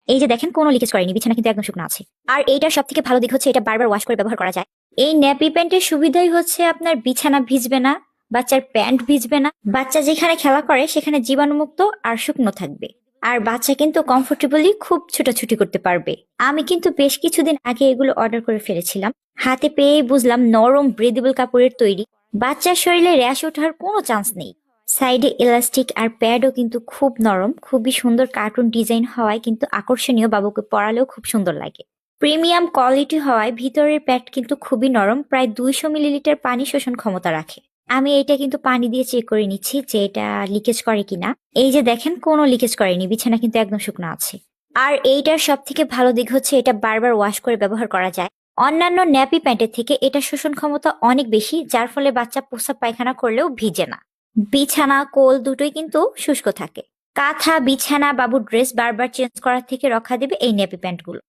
এই যে দেখেন কোনো লিকেজ করেনি, বিছানা কিন্তু একদম শুকনো আছে। আর এইটার সব থেকে ভালো দিক হচ্ছে এটা বারবার ওয়াশ করে ব্যবহার করা যায়। এই ন্যাপি প্যান্টের সুবিধাই হচ্ছে আপনার বিছানা ভিজবে না, বাচ্চার প্যান্ট ভিজবে না, বাচ্চা যেখানে খেলা করে সেখানে জীবাণুমুক্ত আর শুকনো থাকবে। আর বাচ্চা কিন্তু কমফোর্টেবলি খুব ছোটাছুটি করতে পারবে। আমি কিন্তু বেশ কিছুদিন আগে এগুলো অর্ডার করে ফেলেছিলাম, হাতে পেয়েই বুঝলাম নরম ব্রিদেবল কাপড়ের তৈরি। বাচ্চার শরীরে র্যাশ ওঠার কোনো চান্স নেই। সাইডে ইলাস্টিক আর প্যাডও কিন্তু খুব নরম, খুবই সুন্দর কার্টুন ডিজাইন হওয়ায় কিন্তু আকর্ষণীয়, বাবুকে পরালেও খুব সুন্দর লাগে। প্রিমিয়াম কোয়ালিটি হওয়ায় ভিতরের প্যাড কিন্তু খুবই নরম, প্রায় 200 মিলিলিটার পানি শোষণ ক্ষমতা রাখে। আমি এটা কিন্তু পানি দিয়ে চেক করে নিচ্ছি যে এটা লিকেজ করে কিনা। এই যে দেখেন কোনো লিকেজ করেনি, বিছানা কিন্তু একদম শুকনো আছে। আর এইটার সব থেকে ভালো দিক হচ্ছে এটা বারবার ওয়াশ করে ব্যবহার করা যায়। অন্যান্য ন্যাপি প্যান্টের থেকে এটা শোষণ ক্ষমতা অনেক বেশি, যার ফলে বাচ্চা প্রস্রাব পায়খানা করলেও ভিজে না। বিছানা কোল দুটোই কিন্তু শুষ্ক থাকে। কাঁথা বিছানা বাবুর ড্রেস বারবার চেঞ্জ করার থেকে রক্ষা দেবে এই নেপি প্যান্ট গুলো।